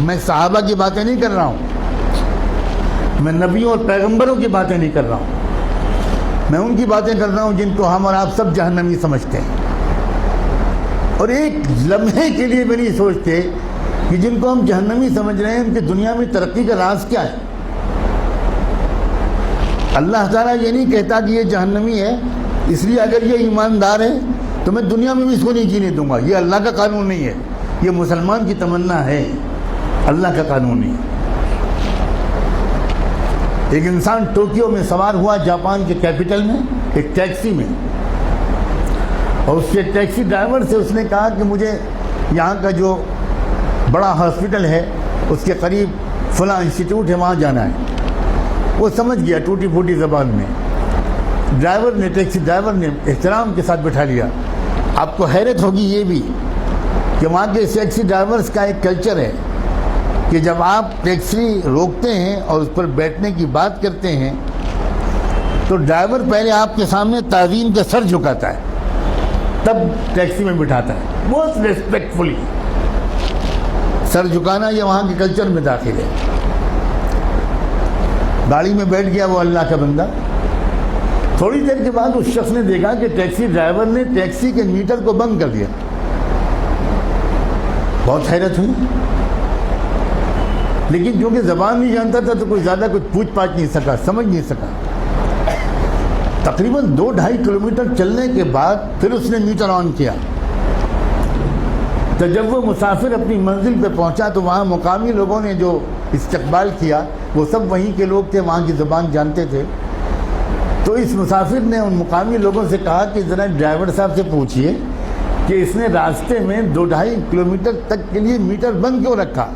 میں صحابہ کی باتیں نہیں کر رہا ہوں، میں نبیوں اور پیغمبروں کی باتیں نہیں کر رہا ہوں، میں ان کی باتیں کر رہا ہوں جن کو ہم اور آپ سب جہنمی سمجھتے ہیں، اور ایک لمحے کے لیے بھی نہیں سوچتے کہ جن کو ہم جہنمی سمجھ رہے ہیں ان کی دنیا میں ترقی کا راز کیا ہے۔ اللہ تعالیٰ یہ نہیں کہتا کہ یہ جہنمی ہے اس لیے اگر یہ ایماندار ہے تو میں دنیا میں بھی اس کو نہیں جینے دوں گا، یہ اللہ کا قانون نہیں ہے، یہ مسلمان کی تمنا ہے، اللہ کا قانون نہیں ہے۔ ایک انسان ٹوکیو میں سوار ہوا جاپان کے کیپٹل میں ایک ٹیکسی میں، اور اس کے ٹیکسی ڈرائیور سے اس نے کہا کہ مجھے یہاں کا جو بڑا ہاسپٹل ہے اس کے قریب فلاں انسٹیٹیوٹ ہے وہاں جانا ہے۔ وہ سمجھ گیا ٹوٹی پھوٹی زبان میں، ٹیکسی ڈرائیور نے احترام کے ساتھ بٹھا لیا۔ آپ کو حیرت ہوگی یہ بھی کہ وہاں کے ٹیکسی ڈرائیورز کا ایک کلچر ہے کہ جب آپ ٹیکسی روکتے ہیں اور اس پر بیٹھنے کی بات کرتے ہیں تو ڈرائیور پہلے آپ کے سامنے تعظیم کا سر جھکاتا ہے، تب ٹیکسی میں بٹھاتا ہے، بہت ریسپیکٹفلی۔ سر جھکانا یہ وہاں کے کلچر میں داخل ہے۔ گاڑی میں بیٹھ گیا وہ اللہ کا بندہ، تھوڑی دیر کے بعد اس شخص نے دیکھا کہ ٹیکسی ڈرائیور نے ٹیکسی کے میٹر کو بند کر دیا۔ بہت حیرت ہوئی، لیکن کیونکہ زبان نہیں جانتا تھا تو کوئی زیادہ کچھ پوچھ پاچھ نہیں سکا، سمجھ نہیں سکا۔ تقریباً 2-2.5 کلومیٹر چلنے کے بعد پھر اس نے میٹر آن کیا، تو جب وہ مسافر اپنی منزل پہ پہنچا تو وہاں مقامی لوگوں نے جو استقبال کیا وہ سب وہیں کے لوگ تھے، وہاں کی زبان جانتے تھے۔ تو اس مسافر نے ان مقامی لوگوں سے کہا کہ ذرا ڈرائیور صاحب سے پوچھئے کہ اس نے راستے میں 2-2.5 کلومیٹر تک کے لیے میٹر بند کیوں رکھا؟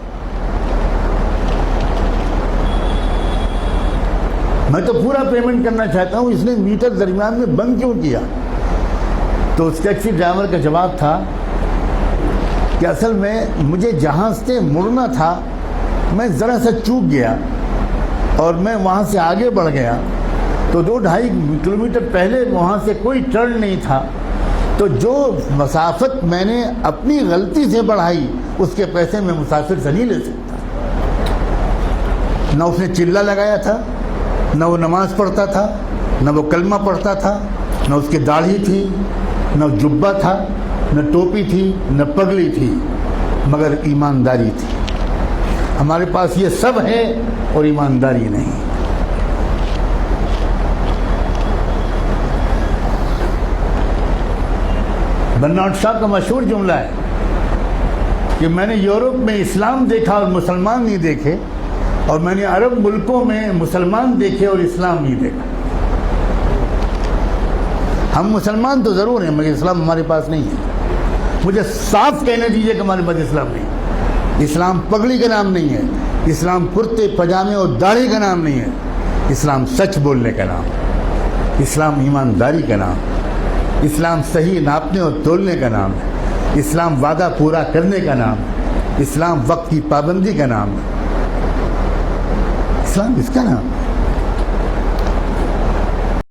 میں تو پورا پیمنٹ کرنا چاہتا ہوں، اس نے میٹر درمیان میں بند کیوں کیا؟ تو اس ٹیکسی ڈرائیور کا جواب تھا کہ اصل میں مجھے جہاں سے مڑنا تھا میں ذرا سا چوک گیا اور میں وہاں سے آگے بڑھ گیا، تو 2-2.5 کلومیٹر پہلے وہاں سے کوئی ٹرن نہیں تھا، تو جو مسافت میں نے اپنی غلطی سے بڑھائی اس کے پیسے میں مسافر سے نہیں لے سکتا۔ نہ اس نے چلہ لگایا تھا، نہ وہ نماز پڑھتا تھا، نہ وہ کلمہ پڑھتا تھا، نہ اس کی داڑھی تھی، نہ جبہ تھا، نہ ٹوپی تھی، نہ پگڑی تھی، مگر ایمانداری تھی۔ ہمارے پاس یہ سب ہے اور ایمانداری نہیں۔ برنارڈ شاہ کا مشہور جملہ ہے کہ میں نے یورپ میں اسلام دیکھا اور مسلمان نہیں دیکھے، اور میں نے عرب ملکوں میں مسلمان دیکھے اور اسلام نہیں دیکھا۔ ہم مسلمان تو ضرور ہیں مگر اسلام ہمارے پاس نہیں ہے۔ مجھے صاف کہنے دیجئے کہ ہمارے پاس اسلام نہیں ہے۔ اسلام پگڑی کا نام نہیں ہے، اسلام کرتے پجامے اور داڑھی کا نام نہیں ہے، اسلام سچ بولنے کا نام، اسلام ایمانداری کا نام، اسلام صحیح ناپنے اور تولنے کا نام ہے، اسلام وعدہ پورا کرنے کا نام ہے، اسلام وقت کی پابندی کا نام ہے، اسلام اس کا نام ہے۔